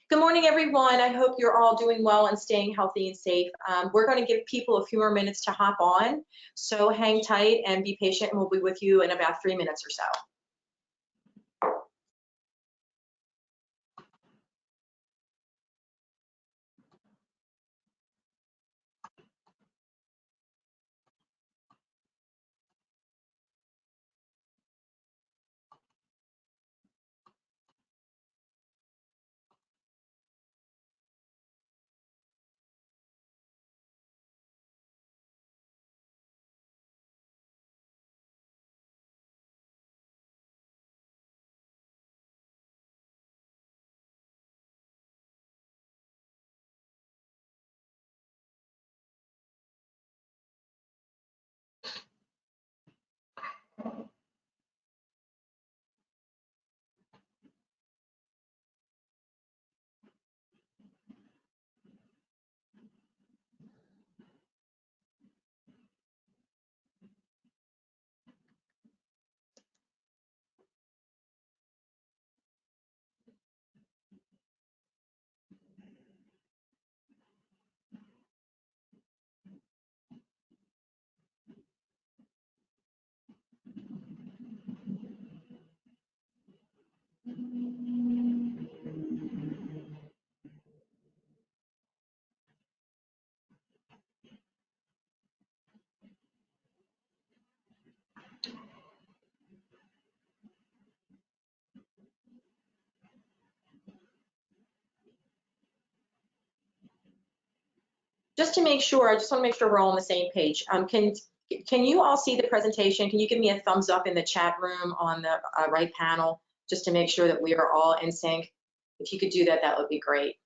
Good morning, everyone. I hope you're all doing well and staying healthy and safe. We're going to give people a few more minutes to hop on, so hang tight and be patient, and we'll be with you in about 3 minutes or so. Just to make sure, I just want to make sure we're all on the same page. Can you all see the presentation? Can you give me a thumbs up in the chat room on the right panel, just to make sure that we are all in sync? If you could do that, that would be great.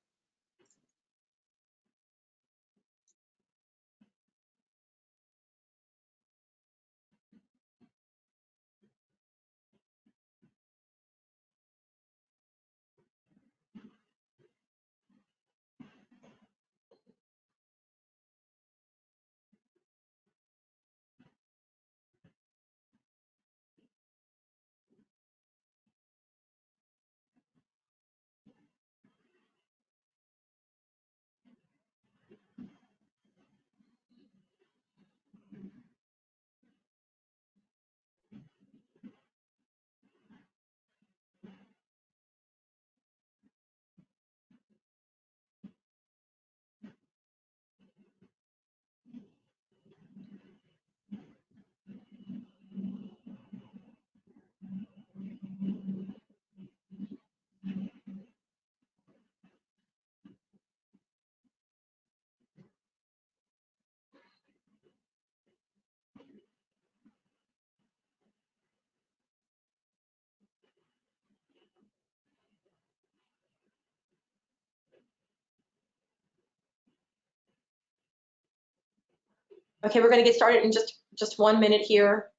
Okay, we're going to get started in just 1 minute here.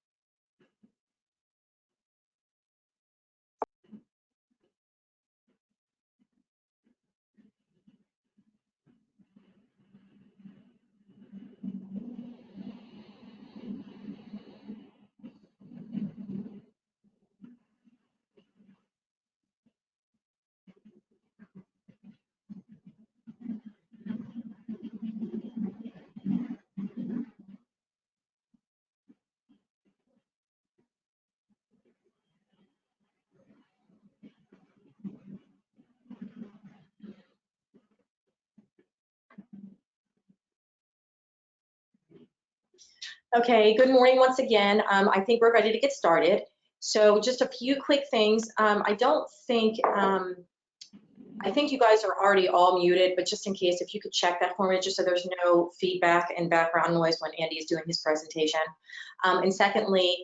Okay, good morning once again. I think we're ready to get started. So just a few quick things. I think you guys are already all muted, but just in case, if you could check that for me, just so there's no feedback and background noise when Andy is doing his presentation. And secondly,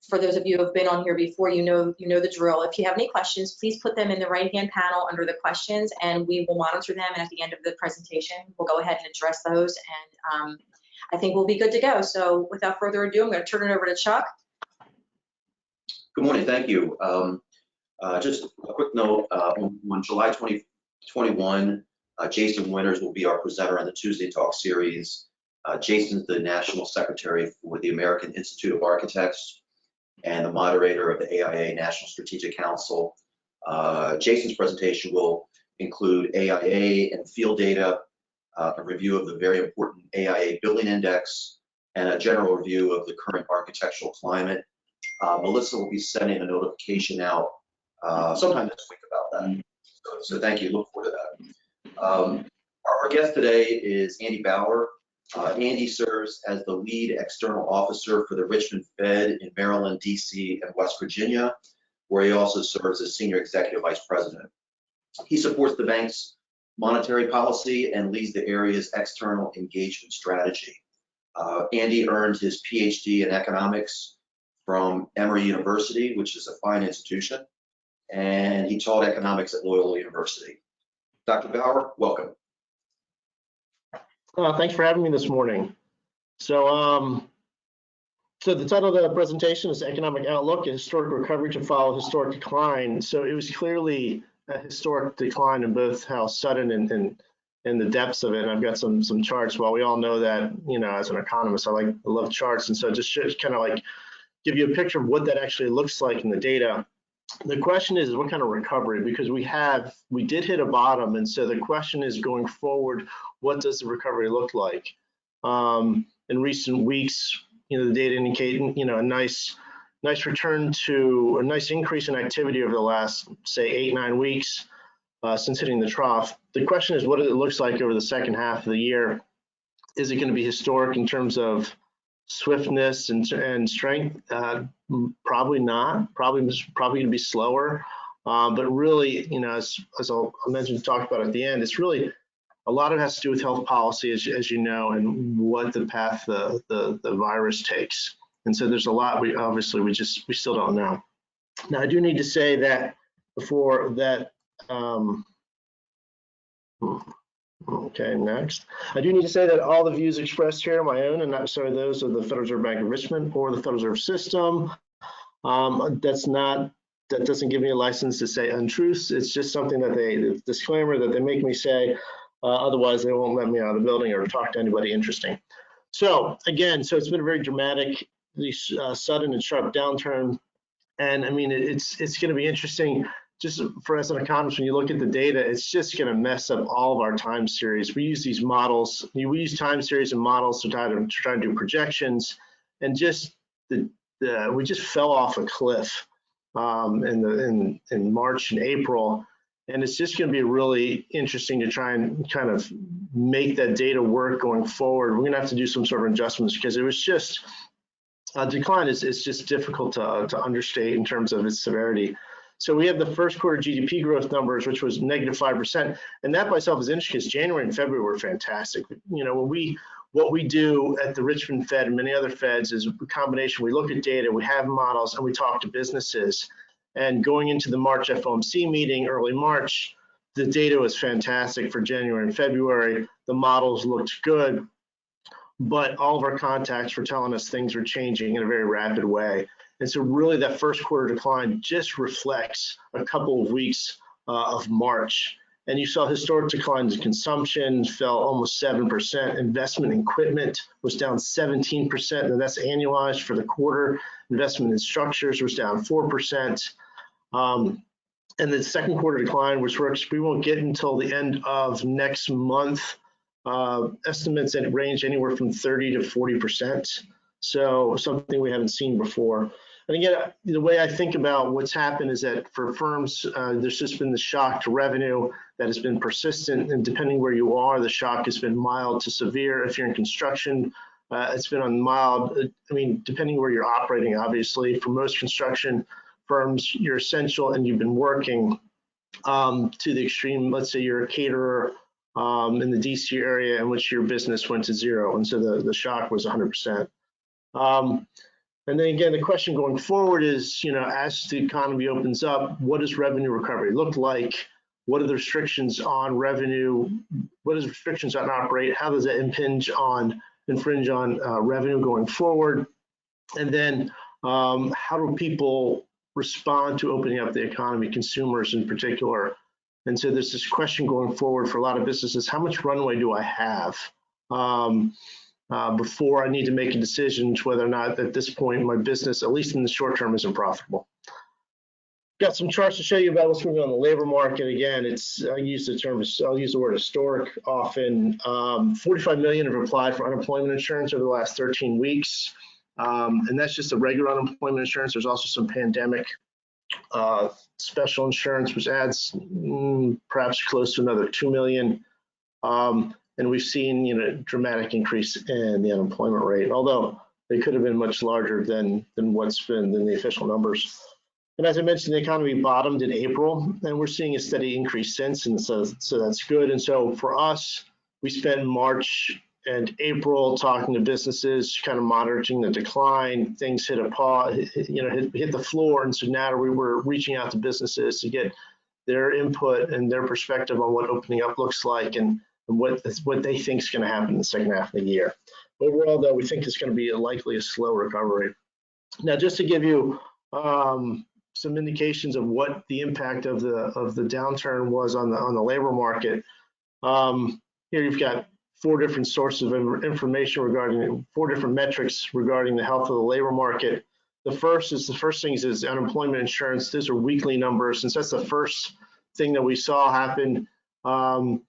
for those of you who have been on here before, you know the drill. If you have any questions, please put them in the right-hand panel under the questions, and we will monitor them. And at the end of the presentation, we'll go ahead and address those. And I think we'll be good to go. So without further ado, I'm going to turn it over to Chuck. Good morning. Thank you. Just a quick note, on July 2021, Jason Winters will be our presenter on the Tuesday Talk series. Jason's the National Secretary for the American Institute of Architects and the moderator of the AIA National Strategic Council. Jason's presentation will include AIA and field data, a review of the very important AIA Building Index, and a general review of the current architectural climate. Melissa will be sending a notification out sometime this week about that. So thank you, look forward to that. Our guest today is Andy Bauer. Andy serves as the lead external officer for the Richmond Fed in Maryland, DC, and West Virginia, where he also serves as senior executive vice president. He supports the bank's monetary policy and leads the area's external engagement strategy. Andy earned his PhD in economics from Emory University, which is a fine institution, and he taught economics at Loyola University. Dr. Bauer, welcome. Thanks for having me this morning. So the title of the presentation is Economic Outlook, a Historic Recovery to Follow Historic Decline. So it was clearly a historic decline in both how sudden and the depths of it. And I've got some charts. Well, we all know that, you know, as an economist, I love charts. And so just kind of like give you a picture of what that actually looks like in the data. The question is what kind of recovery, because we did hit a bottom. And so the question is going forward, what does the recovery look like? In recent weeks, you know, the data indicating, you know, a nice return to a nice increase in activity over the last, say, 8-9 weeks since hitting the trough. The question is, what it looks like over the second half of the year. Is it going to be historic in terms of swiftness and strength? Probably not. Probably going to be slower. But really, you know, as I mentioned, talked about at the end, it's really a lot of it has to do with health policy, as you know, and what the path the virus takes. And so there's a lot we still don't know. Now, I do need to say that before that. Okay, next. I do need to say that all the views expressed here are my own and not necessarily those of the Federal Reserve Bank of Richmond or the Federal Reserve System. That doesn't give me a license to say untruths. It's just something that the disclaimer that they make me say. Otherwise, they won't let me out of the building or talk to anybody interesting. So again, it's been a very dramatic, sudden and sharp downturn. And I mean, it's going to be interesting. Just for as an economist, when you look at the data, it's just going to mess up all of our time series. We use these models. We use time series and models to try to do projections, and just we just fell off a cliff in March and April, and it's just going to be really interesting to try and kind of make that data work going forward. We're going to have to do some sort of adjustments because it was just decline is just difficult to understate in terms of its severity. So we have the first quarter GDP growth numbers, which was -5%, and that by itself is interesting because January and February were fantastic. You know, what we do at the Richmond Fed and many other Feds is a combination. We look at data, we have models, and we talk to businesses. And going into the March FOMC meeting, early March, the data was fantastic for January and February. The models looked good, but all of our contacts were telling us things were changing in a very rapid way. And so really that first quarter decline just reflects a couple of weeks of March. And you saw historic declines in consumption fell almost 7%. Investment in equipment was down 17%, and that's annualized for the quarter. Investment in structures was down 4%. And the second quarter decline, which we won't get until the end of next month, estimates that range anywhere from 30 to 40%. So something we haven't seen before. And again, the way I think about what's happened is that for firms, there's just been the shock to revenue that has been persistent, and depending where you are, the shock has been mild to severe. If you're in construction, it's been on mild. I mean, depending where you're operating, obviously. For most construction firms, you're essential and you've been working to the extreme. Let's say you're a caterer in the DC area in which your business went to zero, and so the shock was 100%. And then again, the question going forward is, you know, as the economy opens up, what does revenue recovery look like? What are the restrictions on revenue? What is restrictions on operate? How does that infringe on revenue going forward? And then how do people respond to opening up the economy, consumers in particular? And so there's this question going forward for a lot of businesses: how much runway do I have before I need to make a decision to whether or not at this point my business, at least in the short term, isn't profitable? Got some charts to show you about what's going on in the labor market. Again, I'll use the word historic often. 45 million have applied for unemployment insurance over the last 13 weeks. And that's just the regular unemployment insurance. There's also some pandemic special insurance, which adds perhaps close to another 2 million. And we've seen, dramatic increase in the unemployment rate, although they could have been much larger than what's been in the official numbers. And as I mentioned, the economy bottomed in April, and we're seeing a steady increase since, and so that's good. And so for us, we spent March and April talking to businesses, kind of monitoring the decline. Things hit a pause, hit the floor, and so now we were reaching out to businesses to get their input and their perspective on what opening up looks like and what they think is going to happen in the second half of the year. Overall, though, we think it's going to be likely a slow recovery. Now, just to give you some indications of what the impact of the downturn was on the labor market. Here you've got 4 different sources of information regarding 4 different metrics regarding the health of the labor market. The first thing is unemployment insurance. These are weekly numbers, since that's the first thing that we saw happen. In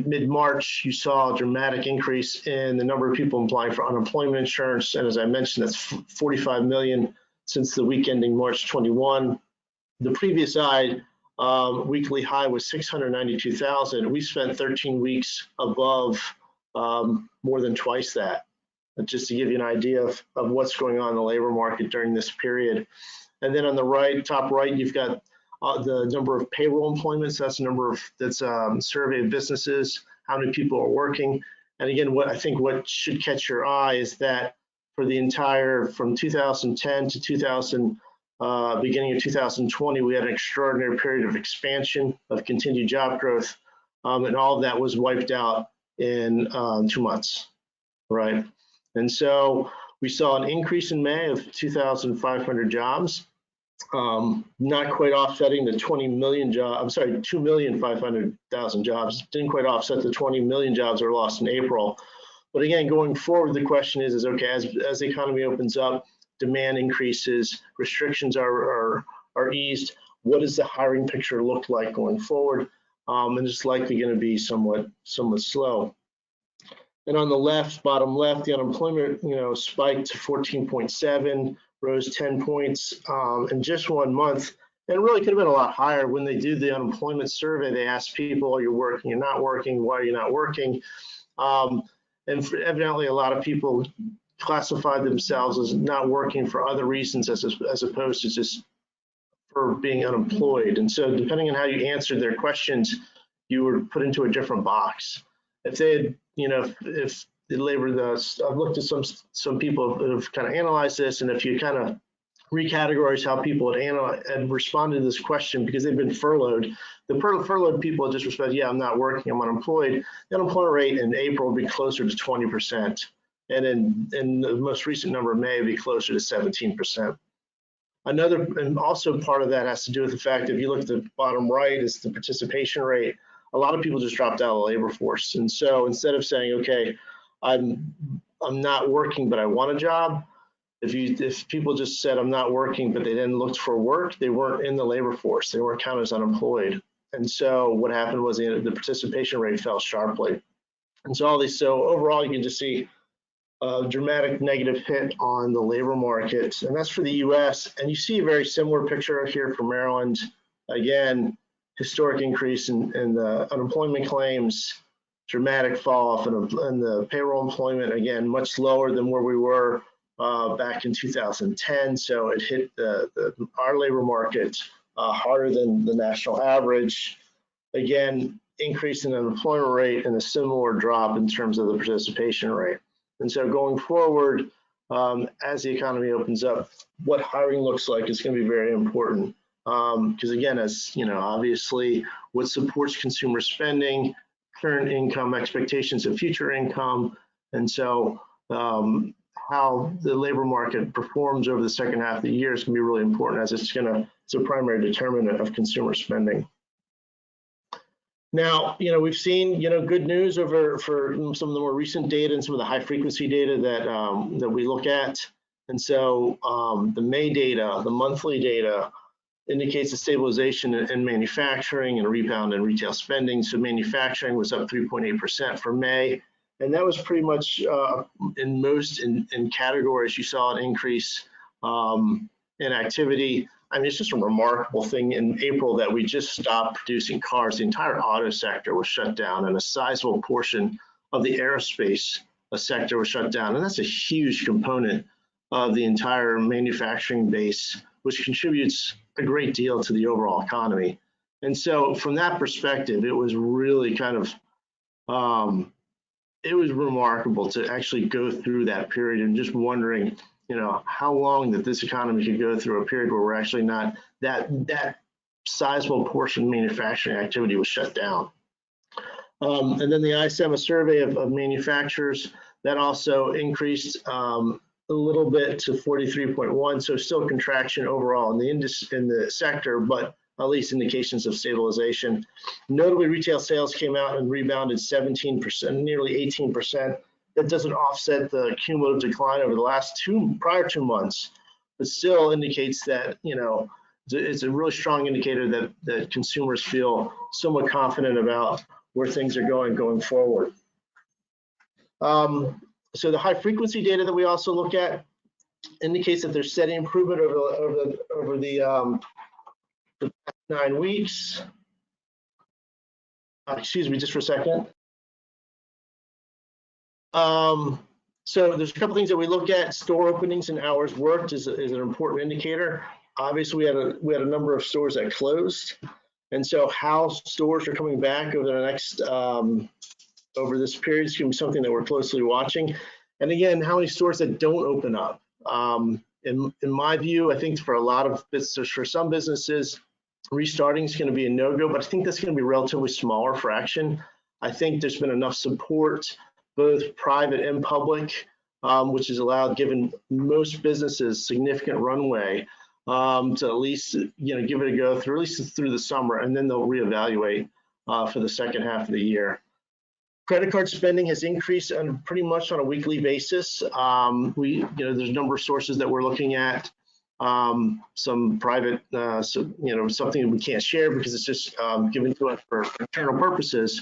mid-March, you saw a dramatic increase in the number of people applying for unemployment insurance, and as I mentioned, that's 45 million since the week ending March 21. The previous weekly high was 692,000. We spent 13 weeks above more than twice that, just to give you an idea of what's going on in the labor market during this period. And then on the top right, you've got the number of payroll employments. That's the number that's survey of businesses, how many people are working. And again, what should catch your eye is that for the entire, from 2010 to beginning of 2020, we had an extraordinary period of expansion, of continued job growth, and all of that was wiped out in 2 months, right? And so we saw an increase in May of 2,500 jobs, not quite offsetting the 2,500,000 jobs, didn't quite offset the 20 million jobs that were lost in April. But again, going forward, the question is okay, as the economy opens up, demand increases, restrictions are eased, what does the hiring picture look like going forward? And it's likely going to be somewhat slow. And on the left, bottom left, the unemployment, spiked to 14.7, rose 10 points in just 1 month. And it really could have been a lot higher. When they do the unemployment survey, they ask people, are you working, you're not working, why are you not working? And evidently, a lot of people classified themselves as not working for other reasons as opposed to just for being unemployed. And so depending on how you answered their questions, you were put into a different box. If they had, if the labor, I've looked at some people who have kind of analyzed this, and if you kind of recategorize how people had responded to this question because they've been furloughed, the furloughed people just responded, yeah, I'm not working, I'm unemployed. The unemployment rate in April would be closer to 20%. And in the most recent number of May, it'd be closer to 17%. And also part of that has to do with the fact that if you look at the bottom right, is the participation rate. A lot of people just dropped out of the labor force. And so instead of saying, okay, I'm not working, but I want a job, if people just said I'm not working, but they then looked for work, they weren't in the labor force. They weren't counted as unemployed. And so what happened was the participation rate fell sharply. And so overall, you can just see a dramatic negative hit on the labor market, and that's for the U.S. And you see a very similar picture here for Maryland. Again, historic increase in the unemployment claims, dramatic fall off in the payroll employment, again, much lower than where we were back in 2010. So it hit our labor market harder than the national average. Again, increase in the unemployment rate and a similar drop in terms of the participation rate. And so going forward, as the economy opens up, what hiring looks like is going to be very important. Because again, as obviously what supports consumer spending, current income, expectations of future income, and so how the labor market performs over the second half of the year is going to be really important, as it's a primary determinant of consumer spending. Now, we've seen, good news for some of the more recent data and some of the high frequency data that we look at. And so the May data, the monthly data, indicates a stabilization in manufacturing and a rebound in retail spending. So manufacturing was up 3.8% for May. And that was pretty much in most categories, you saw an increase in activity. I mean, it's just a remarkable thing in April that we just stopped producing cars. The entire auto sector was shut down, and a sizable portion of the aerospace sector was shut down. And that's a huge component of the entire manufacturing base, which contributes a great deal to the overall economy. And so from that perspective, it was really kind of, it was remarkable to actually go through that period and just wondering, you know, how long that this economy could go through a period where we're actually not, that sizable portion of manufacturing activity was shut down. And then the ISM, a survey of manufacturers, that also increased a little bit to 43.1, so still contraction overall in the sector, but at least indications of stabilization. Notably, retail sales came out and rebounded 17%, nearly 18%. That doesn't offset the cumulative decline over the last prior 2 months, but still indicates that, you know, it's a really strong indicator that consumers feel somewhat confident about where things are going forward. So the high frequency data that we also look at indicates that there's steady improvement over the 9 weeks. Excuse me, just for a second. So there's a couple things that we look at. Store openings and hours worked is an important indicator. Obviously, we had a number of stores that closed, and so how stores are coming back over the next over this period is going to be something that we're closely watching. And again, how many stores that don't open up? In my view, I think for a lot of businesses, for some businesses, restarting is going to be a no-go, but I think that's going to be a relatively smaller fraction. I think there's been enough support, both private and public, which has allowed, given most businesses, significant runway to at least, you know, give it a go through, at least through the summer, and then they'll reevaluate for the second half of the year. Credit card spending has increased pretty much on a weekly basis. You know, there's a number of sources that we're looking at. Some private, so, you know, something that we can't share because it's just given to us for internal purposes.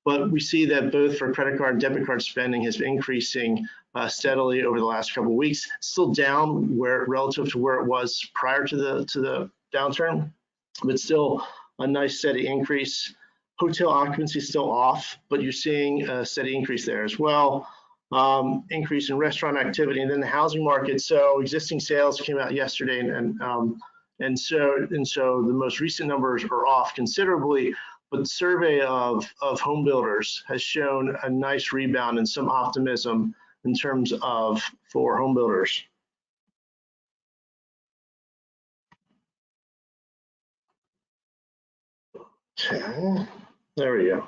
But we see that both for credit card and debit card spending has been increasing steadily over the last couple of weeks. Still down relative to where it was prior to the downturn, but still a nice steady increase. Hotel occupancy is still off, but you're seeing a steady increase there as well. Increase in restaurant activity, and then the housing market. So existing sales came out yesterday, and so the most recent numbers are off considerably. But the survey of home builders has shown a nice rebound and some optimism in terms of for home builders. Okay, there we go.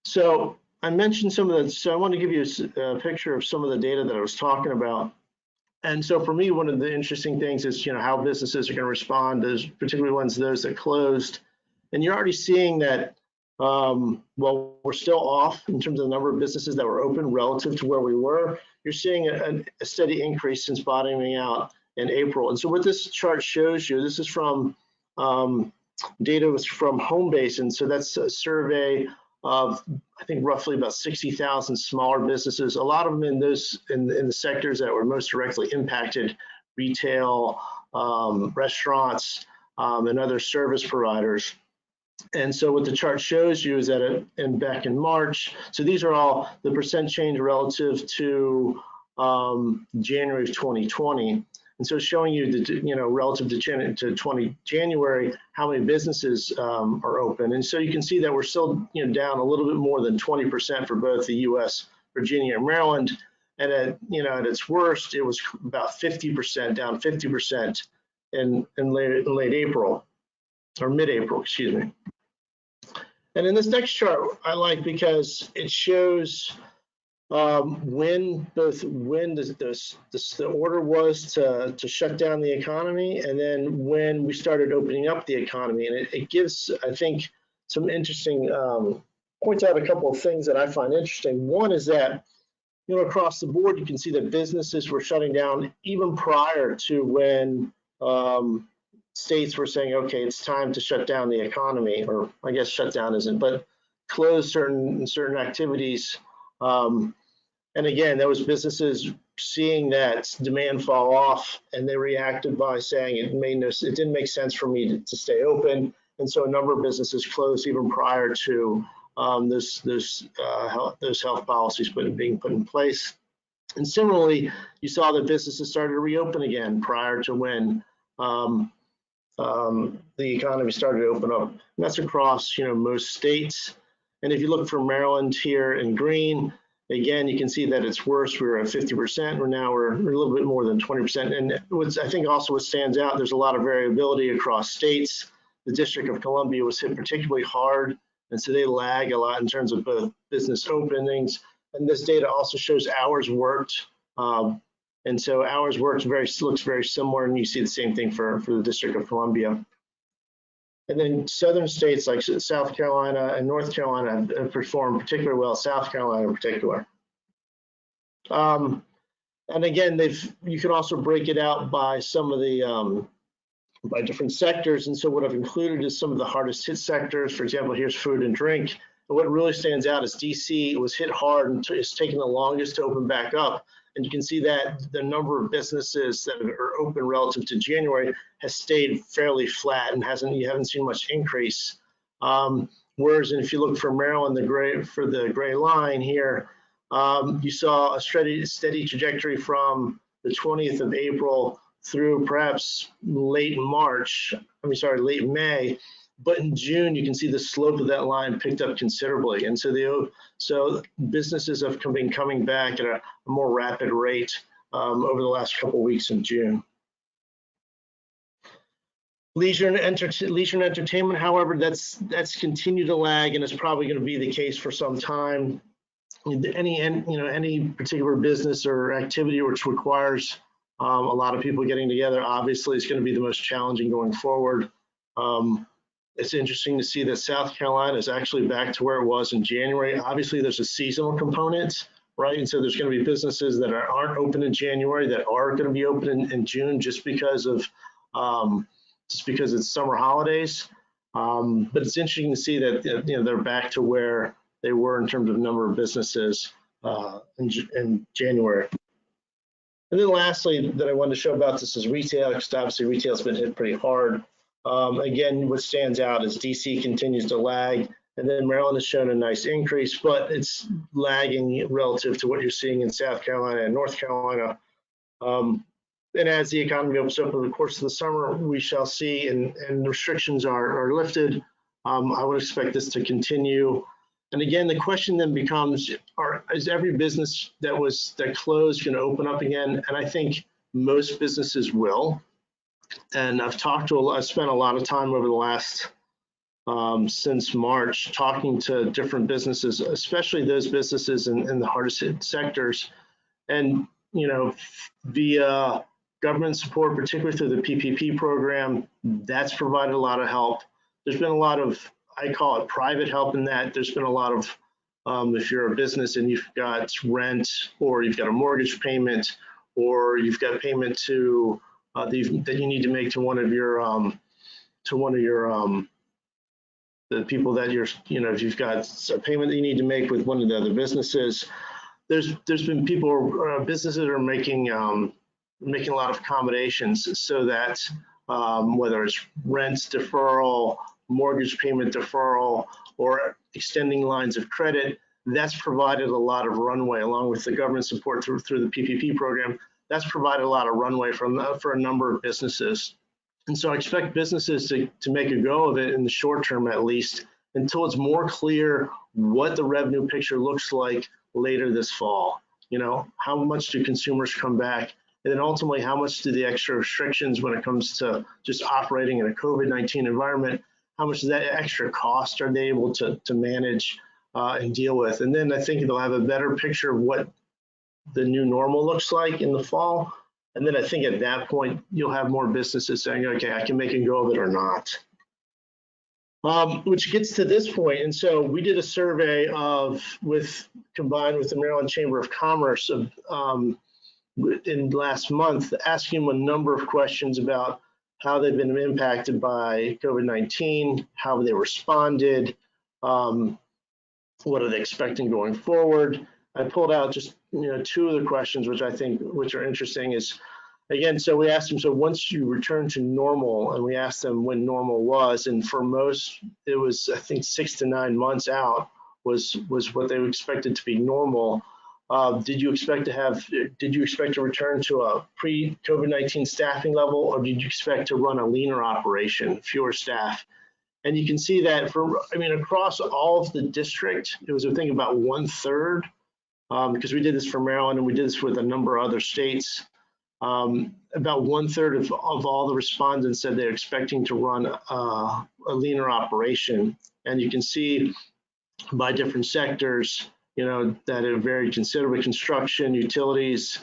So I mentioned some of the, so I want to give you a picture of some of the data that I was talking about. And so for me, one of the interesting things is, you know, how businesses are going to respond, particularly those that closed. And you're already seeing that, while we're still off in terms of the number of businesses that were open relative to where we were, you're seeing a steady increase since bottoming out in April. And so what this chart shows you, this is from data was from Homebase, and so that's a survey of, I think, roughly about 60,000 smaller businesses, a lot of them in the sectors that were most directly impacted, retail, restaurants, and other service providers. And so what the chart shows you is that back in March, so these are all the percent change relative to January of 2020. And so showing you, you know, relative to January, how many businesses are open. And so you can see that we're still, you know, down a little bit more than 20% for both the US, Virginia, and Maryland. And at, you know, at its worst, it was about 50%, down 50% in late April, or mid-April, excuse me. And in this next chart, I like because it shows when the order was to shut down the economy, and then when we started opening up the economy. And it gives, I think, some interesting, points out a couple of things that I find interesting. One is that, you know, across the board, you can see that businesses were shutting down even prior to when states were saying, okay, it's time to shut down the economy, or I guess shut down isn't, but close certain activities. And again, there was businesses seeing that demand fall off, and they reacted by saying it didn't make sense for me to stay open, and so a number of businesses closed even prior to those health policies being put in place. And similarly, you saw that businesses started to reopen again prior to when the economy started to open up. And that's across most states. And if you look for Maryland here in green, again, you can see that it's worse. We were at 50%. We're a little bit more than 20%. And I think also what stands out, there's a lot of variability across states. The District of Columbia was hit particularly hard, and so they lag a lot in terms of both business openings. And this data also shows hours worked. And so hours worked looks very similar, and you see the same thing for the District of Columbia. And then southern states like South Carolina and North Carolina have performed particularly well, South Carolina in particular. And again, you can also break it out by some of the, by different sectors. And so what I've included is some of the hardest hit sectors. For example, here's food and drink. And what really stands out is DC was hit hard and it's taken the longest to open back up. And you can see that the number of businesses that are open relative to January has stayed fairly flat and you haven't seen much increase. Whereas if you look for Maryland, the gray line here, you saw a steady trajectory from the 20th of April through perhaps late May. But in June, you can see the slope of that line picked up considerably. And so businesses have been coming back at a more rapid rate over the last couple of weeks in June. Leisure and entertainment, however, that's continued to lag, and it's probably going to be the case for some time. Any particular business or activity which requires a lot of people getting together, obviously, is going to be the most challenging going forward. It's interesting to see that South Carolina is actually back to where it was in January. Obviously, there's a seasonal component, right? And so there's going to be businesses that aren't open in January that are going to be open in June just because it's summer holidays. But it's interesting to see that they're back to where they were in terms of number of businesses in January. And then lastly, that I wanted to show about this is retail, because obviously retail's been hit pretty hard. Again, what stands out is DC continues to lag, and then Maryland has shown a nice increase, but it's lagging relative to what you're seeing in South Carolina and North Carolina. And as the economy opens up over the course of the summer, we shall see, and restrictions are lifted. I would expect this to continue. And again, the question then becomes, is every business that closed going to open up again? And I think most businesses will. And I've spent a lot of time over the last, since March, talking to different businesses, especially those businesses in the hardest hit sectors. And, via government support, particularly through the PPP program, that's provided a lot of help. There's been a lot of, I call it private help in that. There's been a lot of, if you're a business and you've got rent, or you've got a mortgage payment, or you've got a payment to that you need to make to one of your the people that if you've got a payment that you need to make with one of the other businesses, there's been businesses that are making a lot of accommodations so that whether it's rent deferral, mortgage payment deferral, or extending lines of credit, that's provided a lot of runway, along with the government support through the PPP program. That's provided a lot of runway for a number of businesses. And so I expect businesses to make a go of it in the short term, at least, until it's more clear what the revenue picture looks like later this fall. How much do consumers come back? And then ultimately, how much do the extra restrictions when it comes to just operating in a COVID-19 environment, how much of that extra cost are they able to manage and deal with? And then I think they'll have a better picture of what the new normal looks like in the fall. And then I think at that point, you'll have more businesses saying, okay, I can make a go of it or not. Which gets to this point. And so we did a survey combined with the Maryland Chamber of Commerce in last month, asking them a number of questions about how they've been impacted by COVID-19, how they responded, what are they expecting going forward. I pulled out just two of the questions which are interesting is, again, so we asked them, so once you return to normal, and we asked them when normal was, and for most, it was, I think, 6 to 9 months out was what they expected to be normal. Did you expect to return to a pre-COVID-19 staffing level, or did you expect to run a leaner operation, fewer staff? And you can see that across all of the district, it was, I think, about 1/3, because we did this for Maryland and we did this with a number of other states. About 1/3 of all the respondents said they're expecting to run a leaner operation. And you can see by different sectors, that it varied considerably. Construction, utilities.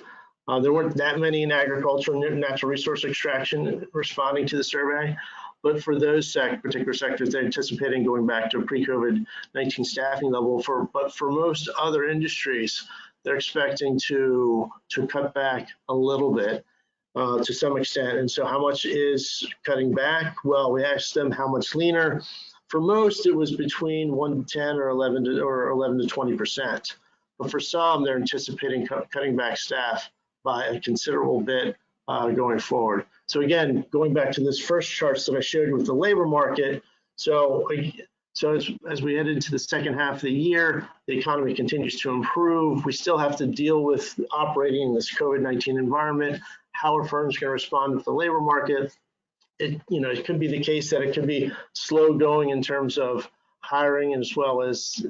There weren't that many in agriculture and natural resource extraction responding to the survey. But for those particular sectors, they're anticipating going back to a pre-COVID-19 staffing level. But for most other industries, they're expecting to cut back a little bit to some extent. And so how much is cutting back? Well, we asked them how much leaner. For most, it was between 1 to 10 or 11 to 20%. But for some, they're anticipating cutting back staff by a considerable bit going forward. So again, going back to this first charts that I showed you with the labor market, so as we head into the second half of the year, the economy continues to improve. We still have to deal with operating in this COVID-19 environment. How are firms going to respond with the labor market? It could be the case that it could be slow going in terms of hiring, as well as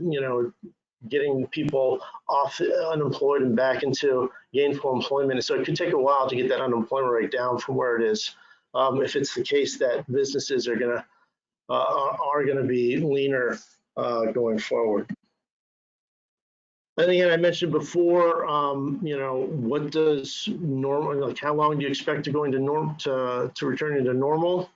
getting people off unemployed and back into gainful employment. So it could take a while to get that unemployment rate down from where it is. If it's the case that businesses are going to be leaner going forward. And again, I mentioned before, what does normal, like how long do you expect to go into to return into normal?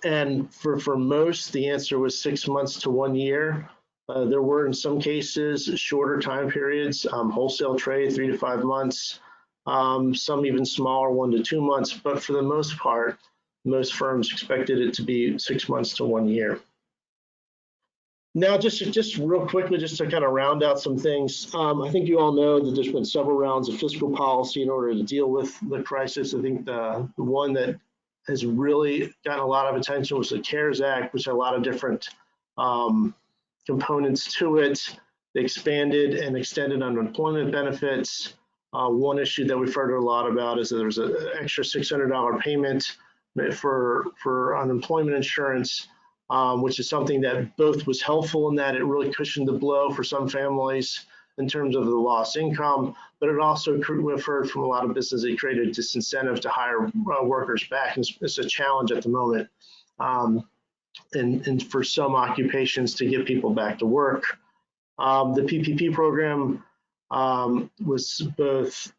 And for most, the answer was 6 months to 1 year. There were, in some cases, shorter time periods, wholesale trade, 3 to 5 months, some even smaller, 1 to 2 months. But for the most part, most firms expected it to be 6 months to 1 year. Now, just real quickly, just to kind of round out some things, I think you all know that there's been several rounds of fiscal policy in order to deal with the crisis. I think the one that has really gotten a lot of attention was the CARES Act, which had a lot of different components to it. They expanded and extended unemployment benefits. One issue that we've heard a lot about is that there's an extra $600 payment for unemployment insurance, which is something that both was helpful in that it really cushioned the blow for some families in terms of the lost income, but it also, we've heard from a lot of businesses, it created a disincentive to hire workers back. It's a challenge at the moment. And for some occupations to get people back to work. The PPP program was both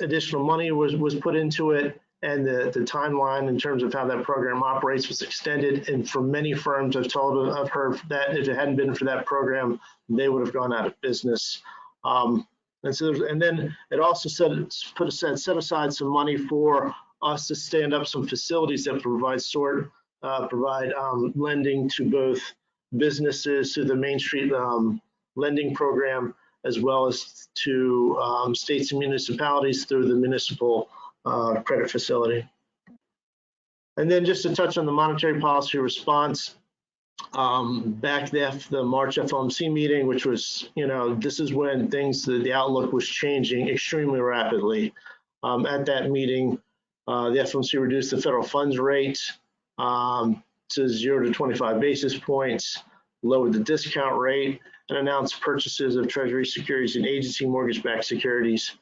additional money was put into it, and the timeline in terms of how that program operates was extended. And for many firms, I've heard that if it hadn't been for that program, they would have gone out of business. And then it also set aside some money for us to stand up some facilities that provide lending to both businesses through the Main Street lending program, as well as to states and municipalities through the municipal credit facility. And then just to touch on the monetary policy response, back the March FOMC meeting, which was, this is when the outlook was changing extremely rapidly. At that meeting, the FOMC reduced the federal funds rate to 0 to 25 basis points, lowered the discount rate, and announced purchases of Treasury securities and agency mortgage-backed securities.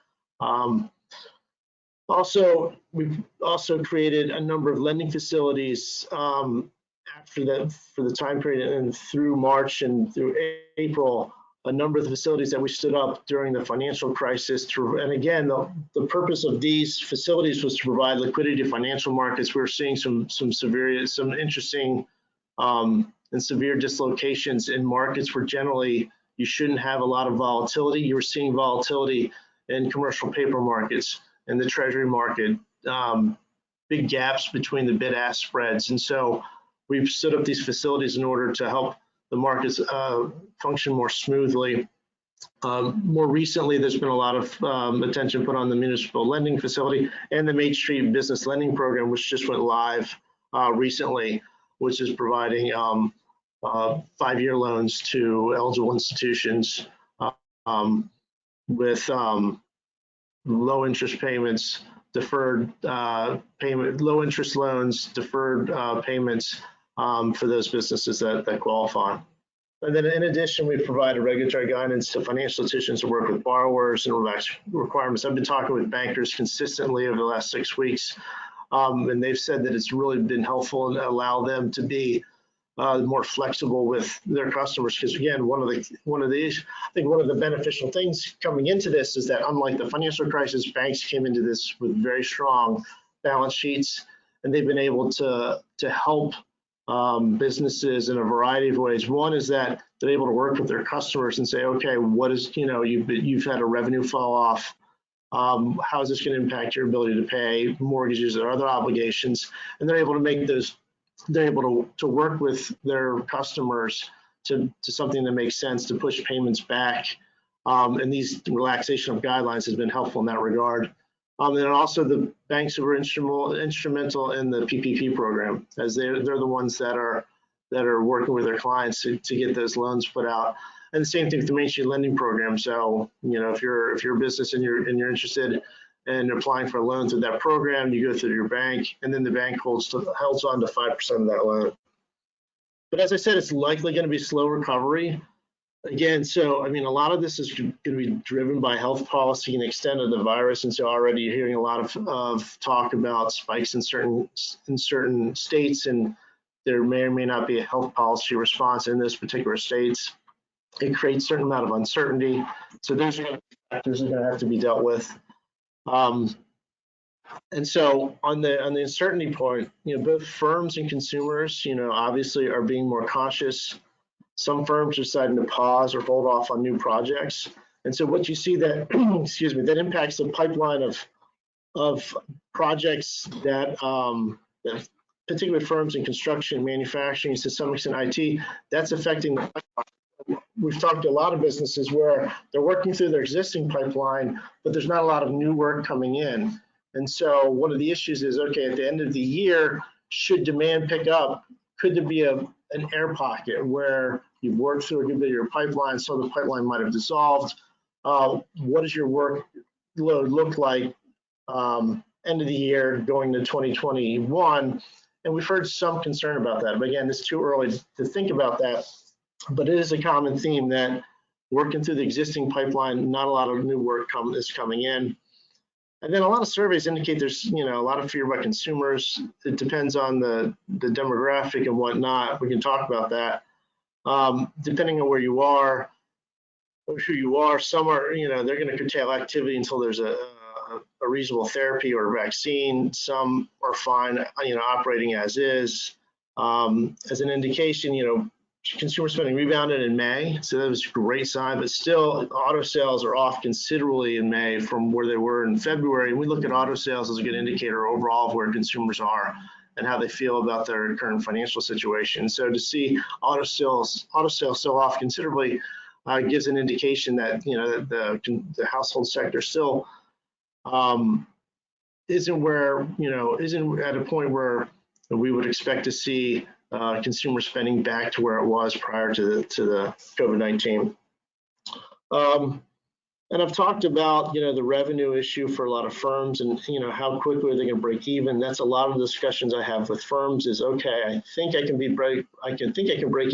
We've also created a number of lending facilities after that, for the time period and through March and through April, a number of the facilities that we stood up during the financial crisis. And again, the purpose of these facilities was to provide liquidity to financial markets. We were seeing some interesting and severe dislocations in markets where generally you shouldn't have a lot of volatility. You were seeing volatility in commercial paper markets, in the Treasury market, big gaps between the bid-ask spreads. And so we've stood up these facilities in order to help the markets function more smoothly. More recently, there's been a lot of attention put on the municipal lending facility and the Main Street Business Lending Program, which just went live recently, which is providing 5-year loans to eligible institutions with low interest payments, deferred payment, low interest loans, deferred payments for those businesses that qualify. And then in addition, we provide regulatory guidance to financial institutions to work with borrowers and relax requirements. I've been talking with bankers consistently over the last 6 weeks, and they've said that it's really been helpful and allow them to be more flexible with their customers. Because again, one of the beneficial things coming into this is that unlike the financial crisis, banks came into this with very strong balance sheets, and they've been able to help businesses in a variety of ways. One is that they're able to work with their customers and say, okay, what is, you've had a revenue fall off. How is this going to impact your ability to pay mortgages or other obligations? And they're able to make those, they're able to work with their customers to something that makes sense to push payments back. And these relaxation of guidelines has been helpful in that regard. And then also the banks who were instrumental in the PPP program, as they're the ones that are working with their clients to get those loans put out. And the same thing with the Main Street Lending Program. So, if you're a business and you're interested in applying for a loan through that program, you go through your bank, and then the bank holds on to 5% of that loan. But as I said, it's likely going to be slow recovery. Again, so, a lot of this is going to be driven by health policy and extent of the virus. And so already you're hearing a lot of talk about spikes in certain states, and there may or may not be a health policy response in those particular states. It creates a certain amount of uncertainty. So those are factors that are going to have to be dealt with. And so on the uncertainty point, both firms and consumers, obviously are being more cautious. Some firms are deciding to pause or hold off on new projects. And so what you see that, that impacts the pipeline of projects that, particularly firms in construction, manufacturing, to some extent IT, that's affecting the pipeline. We've talked to a lot of businesses where they're working through their existing pipeline, but there's not a lot of new work coming in. And so one of the issues is, okay, at the end of the year, should demand pick up, could there be an air pocket where you've worked through a good bit of your pipeline, so the pipeline might have dissolved? What does your workload look like end of the year going to 2021? And we've heard some concern about that. But again, it's too early to think about that. But it is a common theme that working through the existing pipeline, not a lot of new work is coming in. And then a lot of surveys indicate there's a lot of fear by consumers. It depends on the demographic and whatnot. We can talk about that. Depending on where you are or who you are, some are, they're going to curtail activity until there's a reasonable therapy or a vaccine. Some are fine, operating as is. As an indication, consumer spending rebounded in May, so that was a great sign, but still auto sales are off considerably in May from where they were in February. And we look at auto sales as a good indicator overall of where consumers are and how they feel about their current financial situation. So to see auto sales so off considerably gives an indication that the household sector still isn't at a point where we would expect to see consumer spending back to where it was prior to the COVID-19. And I've talked about, the revenue issue for a lot of firms and, how quickly they can break even. That's a lot of the discussions I have with firms is, okay, I think I can break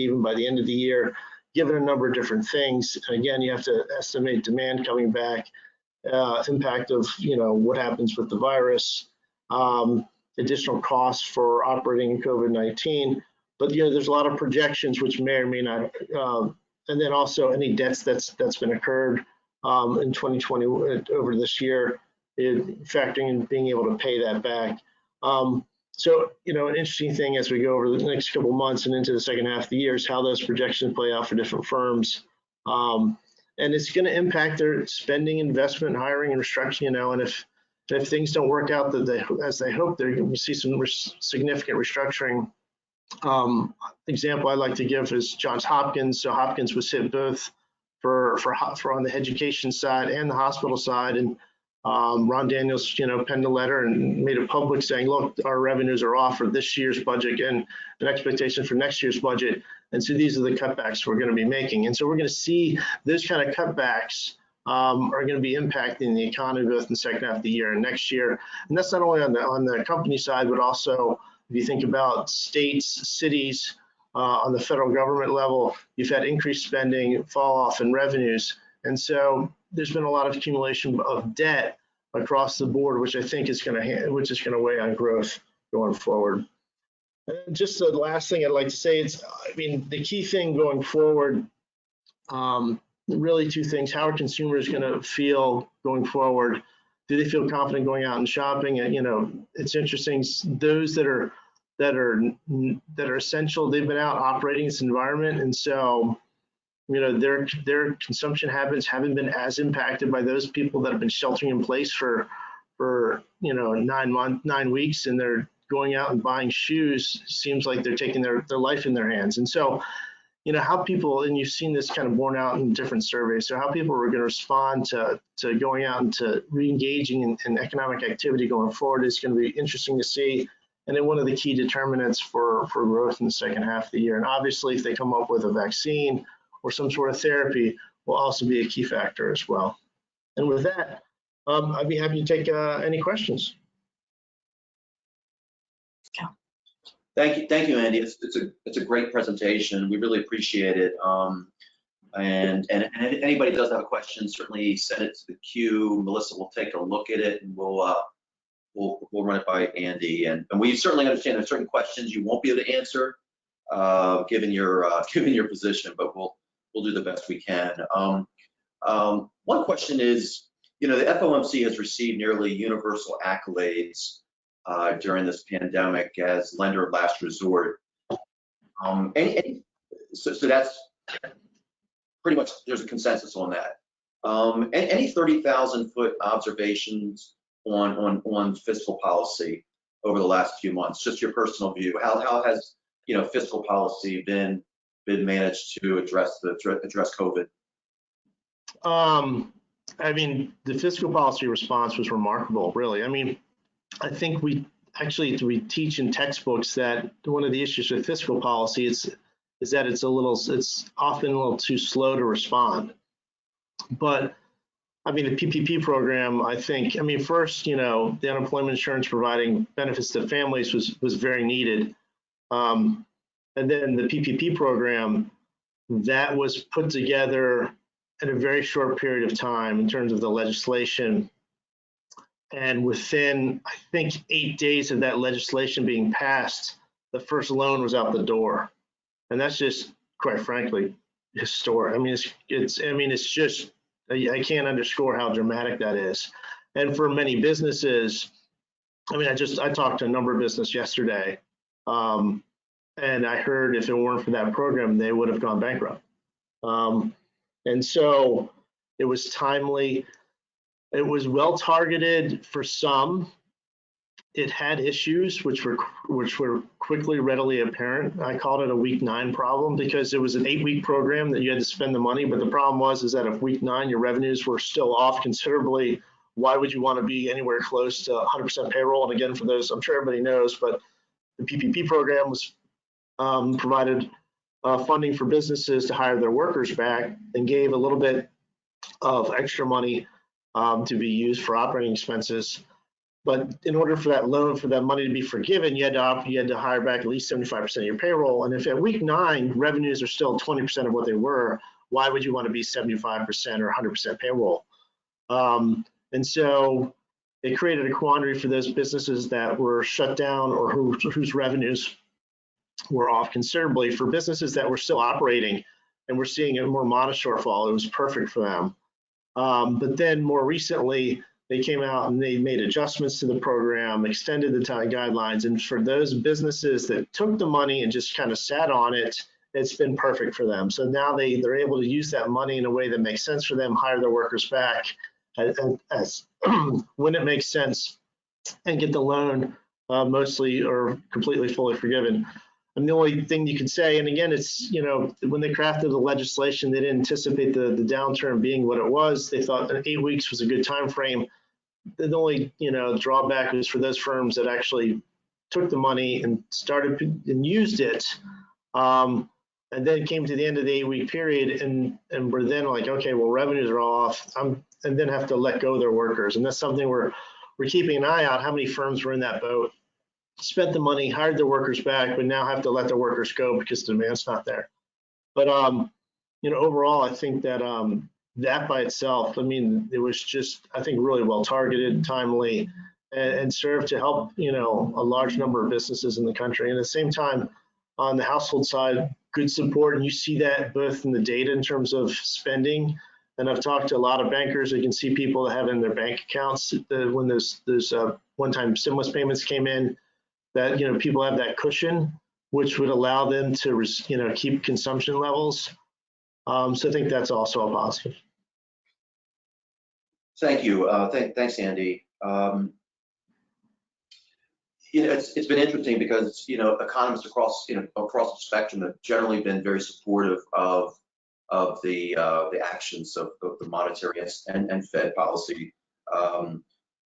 even by the end of the year, given a number of different things. And again, you have to estimate demand coming back, impact of, what happens with the virus, additional costs for operating in COVID-19. But there's a lot of projections which may or may not, and then also any debts that's been occurred in 2020 over this year, factoring in being able to pay that back. So an interesting thing as we go over the next couple of months and into the second half of the year is how those projections play out for different firms. And it's going to impact their spending, investment, hiring, and restructuring. And if things don't work out as they hope, they're going to see some significant restructuring. Example I like to give is Johns Hopkins. So Hopkins was hit both for on the education side and the hospital side, and Ron Daniels, penned a letter and made it public saying, look, our revenues are off for this year's budget and an expectation for next year's budget. And so these are the cutbacks we're going to be making. And so we're going to see those kind of cutbacks are going to be impacting the economy both in the second half of the year and next year. And that's not only on the company side, but also if you think about states, cities, on the federal government level, you've had increased spending, fall off in revenues. And so there's been a lot of accumulation of debt across the board, which I think is going to weigh on growth going forward. And just the last thing I'd like to say is, the key thing going forward, really two things. How are consumers going to feel going forward? Do they feel confident going out and shopping? And, it's interesting. Those that are essential, they've been out operating this environment, and so their consumption habits haven't been as impacted by those people that have been sheltering in place for 9 weeks, and they're going out and buying shoes. Seems like they're taking their life in their hands. And so, how people, and you've seen this kind of borne out in different surveys, so how people are going to respond to going out and to re-engaging in economic activity going forward is going to be interesting to see. And then one of the key determinants for growth in the second half of the year. And obviously, if they come up with a vaccine or some sort of therapy, will also be a key factor as well. And with that, I'd be happy to take any questions. Thank you, Andy. It's a great presentation. We really appreciate it. And anybody does have a question, certainly send it to the queue. Melissa will take a look at it, and we'll run it by Andy. And we certainly understand there's certain questions you won't be able to answer, given your position, but we'll do the best we can. One question is, the FOMC has received nearly universal accolades during this pandemic as lender of last resort. So that's pretty much, there's a consensus on that. Any 30,000-foot observations on fiscal policy over the last few months? Just your personal view. How has fiscal policy been managed to address COVID? The fiscal policy response was remarkable, really. I think we teach in textbooks that one of the issues with fiscal policy is that it's often a little too slow to respond. But the PPP program, I think, first, the unemployment insurance providing benefits to families was very needed. And then the PPP program, that was put together in a very short period of time in terms of the legislation. And within, I think, 8 days of that legislation being passed, the first loan was out the door. And that's just, quite frankly, historic. It's just, I can't underscore how dramatic that is. And for many businesses, I talked to a number of businesses yesterday, and I heard if it weren't for that program, they would have gone bankrupt. And so it was timely. It was well targeted for some. It had issues which were quickly readily apparent. I called it a week 9 problem because it was an 8-week program that you had to spend the money. But the problem was that if week 9 your revenues were still off considerably, why would you want to be anywhere close to 100% payroll? And again, for those, I'm sure everybody knows, but the PPP program was provided funding for businesses to hire their workers back and gave a little bit of extra money to be used for operating expenses. But in order for that loan, for that money to be forgiven, you had to hire back at least 75% of your payroll. And if at week 9 revenues are still 20% of what they were, why would you want to be 75% or 100% payroll? And so it created a quandary for those businesses that were shut down or whose revenues were off considerably. For businesses that were still operating and were seeing a more modest shortfall, it was perfect for them. But then more recently, they came out and they made adjustments to the program, extended the time guidelines. And for those businesses that took the money and just kind of sat on it, it's been perfect for them. So now they're able to use that money in a way that makes sense for them, hire their workers back, as when it makes sense and get the loan mostly or completely fully forgiven. And the only thing you can say, and again, it's, when they crafted the legislation, they didn't anticipate the downturn being what it was. They thought that 8 weeks was a good time frame. The only, drawback was for those firms that actually took the money and started and used it, and then came to the end of the 8-week period and were then like, okay, well, revenues are all off, and then have to let go of their workers. And that's something we're keeping an eye on. How many firms were in that boat, spent the money, hired their workers back, but now have to let their workers go because the demand's not there. But overall, I think that that by itself, it was just, I think, really well targeted, timely, and served to help, a large number of businesses in the country. And at the same time, on the household side, good support. And you see that both in the data in terms of spending. And I've talked to a lot of bankers. You can see people that have in their bank accounts when those one-time stimulus payments came in, that, people have that cushion, which would allow them to, keep consumption levels. So I think that's also a positive. Thank you. Thanks, Andy. It's been interesting because, economists across the spectrum have generally been very supportive of the actions of the monetary and Fed policy.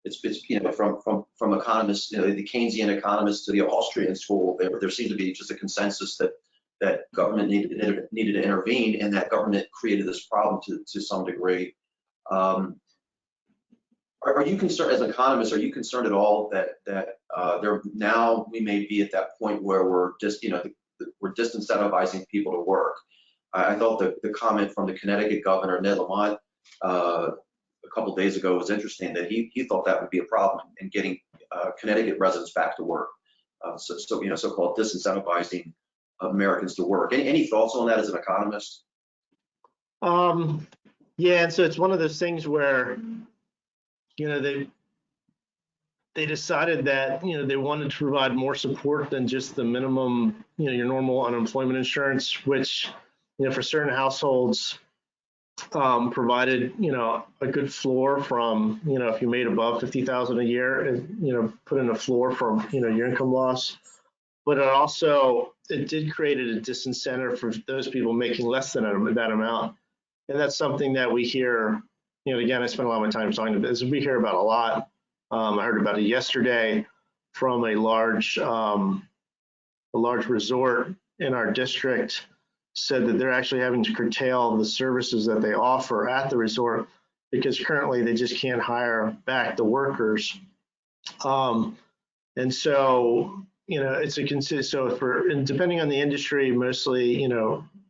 It's from economists, the Keynesian economists to the Austrian school, there seems to be just a consensus that government needed to intervene, and that government created this problem to some degree. Are you concerned, as economists, are you concerned at all that now we may be at that point where we're just, we're disincentivizing people to work? I thought the comment from the Connecticut governor, Ned Lamont, a couple of days ago was interesting, that he thought that would be a problem in getting Connecticut residents back to work. So-called disincentivizing Americans to work. Any thoughts on that as an economist? Yeah, and so it's one of those things where, they decided that, they wanted to provide more support than just the minimum, your normal unemployment insurance, which, for certain households provided, a good floor from, if you made above 50,000 a year, and, put in a floor from, your income loss. But it did create a disincentive for those people making less than that amount. And that's something that we hear, again, I spent a lot of my time talking about this. We hear about a lot. I heard about it yesterday from a large resort in our district, said that they're actually having to curtail the services that they offer at the resort because currently they just can't hire back the workers. And so, and depending on the industry, mostly,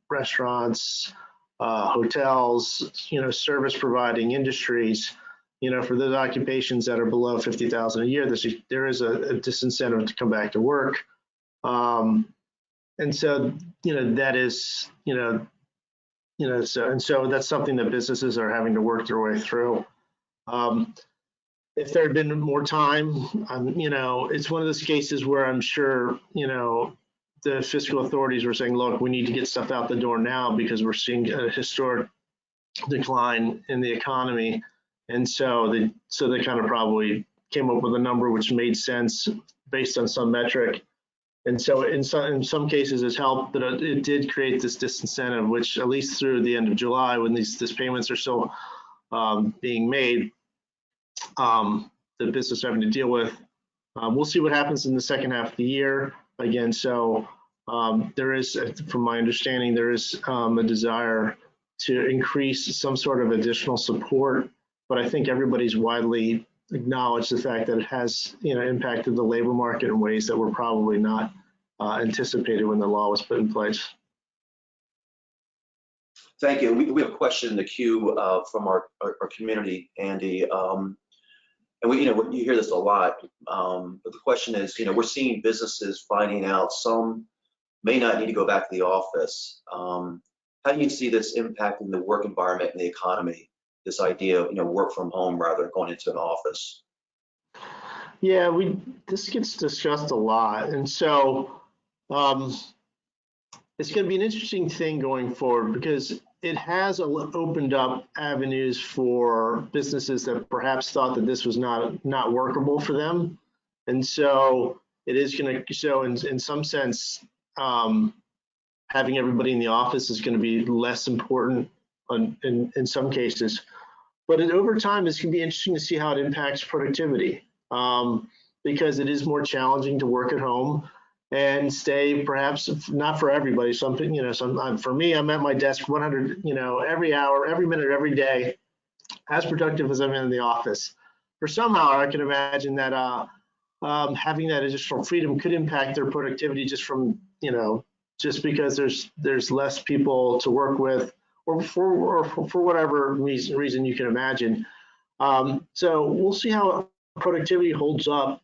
restaurants, hotels, service providing industries, for those occupations that are below 50,000 a year, there is a disincentive to come back to work. And so, that is, so that's something that businesses are having to work their way through. If there had been more time, it's one of those cases where I'm sure, the fiscal authorities were saying, look, we need to get stuff out the door now because we're seeing a historic decline in the economy. And so they kind of probably came up with a number which made sense based on some metric. And so in some cases it's helped, but it did create this disincentive, which at least through the end of July, when these payments are still being made, the business having to deal with. We'll see what happens in the second half of the year. Again, so there is, from my understanding, there is a desire to increase some sort of additional support, but I think everybody's widely acknowledged the fact that it has, impacted the labor market in ways that were probably not anticipated when the law was put in place. Thank you. We have a question in the queue from our community, Andy. And you hear this a lot, but the question is, we're seeing businesses finding out some may not need to go back to the office. How do you see this impacting the work environment and the economy? This idea of work from home rather than going into an office. Yeah, this gets discussed a lot, and so it's going to be an interesting thing going forward because it has opened up avenues for businesses that perhaps thought that this was not workable for them. And so it is going to, so in some sense, having everybody in the office is going to be less important in some cases. But over time, it's going to be interesting to see how it impacts productivity, because it is more challenging to work at home and stay, perhaps not for everybody, something, for me, I'm at my desk 100, every hour, every minute, every day, as productive as I'm in the office. For somehow, I can imagine that having that additional freedom could impact their productivity just from, just because there's less people to work with, or for whatever reason you can imagine. So we'll see how productivity holds up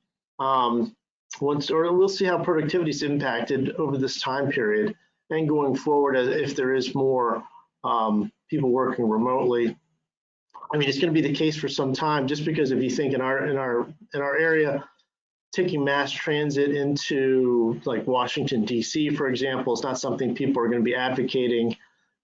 we'll see how productivity is impacted over this time period and going forward if there is more people working remotely. I mean, it's going to be the case for some time, just because if you think in our area, taking mass transit into like Washington, D.C., for example, is not something people are going to be advocating.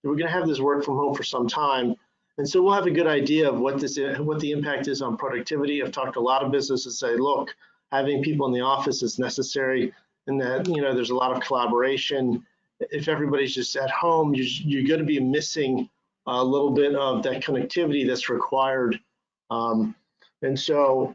We're going to have this work from home for some time. And so we'll have a good idea of what the impact is on productivity. I've talked to a lot of businesses that say, look, having people in the office is necessary, and that, there's a lot of collaboration. If everybody's just at home, you're going to be missing a little bit of that connectivity that's required. And so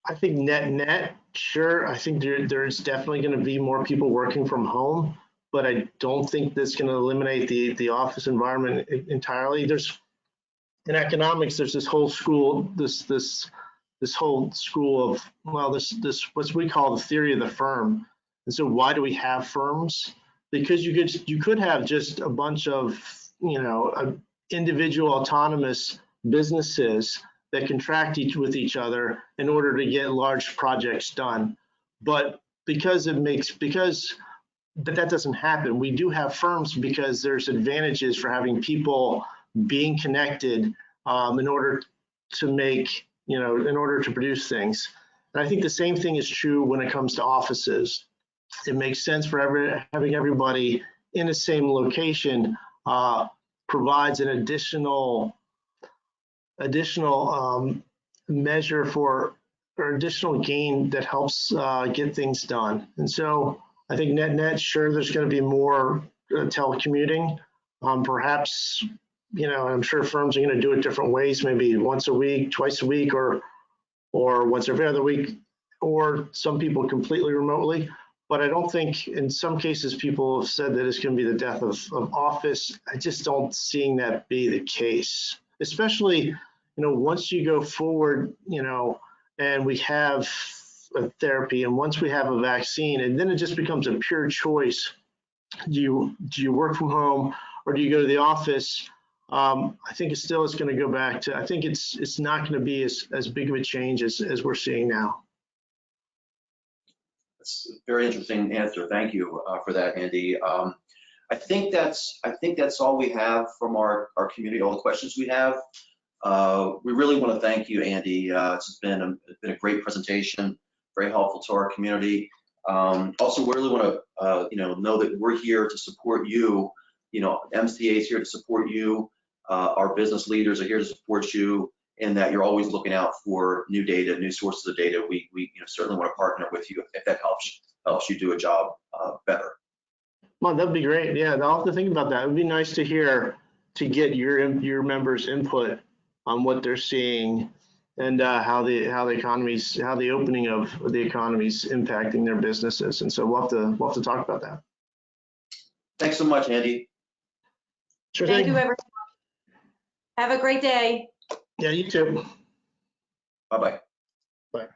I think net, sure, I think there's definitely going to be more people working from home, but I don't think that's going to eliminate the office environment entirely. In economics, there's this whole school, this whole school of, well, this what we call the theory of the firm. And so why do we have firms? Because you could have just a bunch of individual autonomous businesses that contract with each other in order to get large projects done. But but that doesn't happen. We do have firms because there's advantages for having people being connected in order to make, in order to produce things. And I think the same thing is true when it comes to offices. It makes sense for having everybody in the same location provides an additional measure for, or additional gain that helps get things done. And so I think net, sure, there's going to be more telecommuting. Perhaps, I'm sure firms are going to do it different ways, maybe once a week, twice a week, or once every other week, or some people completely remotely. But I don't think, in some cases, people have said that it's going to be the death of office. I just don't seeing that be the case, especially, once you go forward, and we have a therapy, and once we have a vaccine, and then it just becomes a pure choice. Do you work from home or do you go to the office? I think it's going to go back to, I think it's not going to be as big of a change as we're seeing now. That's a very interesting answer. Thank you for that, Andy. I think that's all we have from our community, all the questions we have. We really want to thank you, Andy. It's been a great presentation, very helpful to our community. Also, we really want to know that we're here to support you. MCA is here to support you. Our business leaders are here to support you, and that you're always looking out for new data, new sources of data. We certainly want to partner with you if that helps you do a job better. Well, that'd be great. Yeah, I'll have to think about that. It'd be nice to get your members' input on what they're seeing and how the opening of the economy is impacting their businesses. And so we'll have to talk about that. Thanks so much, Andy. Sure Thank thing. you, everyone. Have a great day. Yeah, you too. Bye-bye. Bye.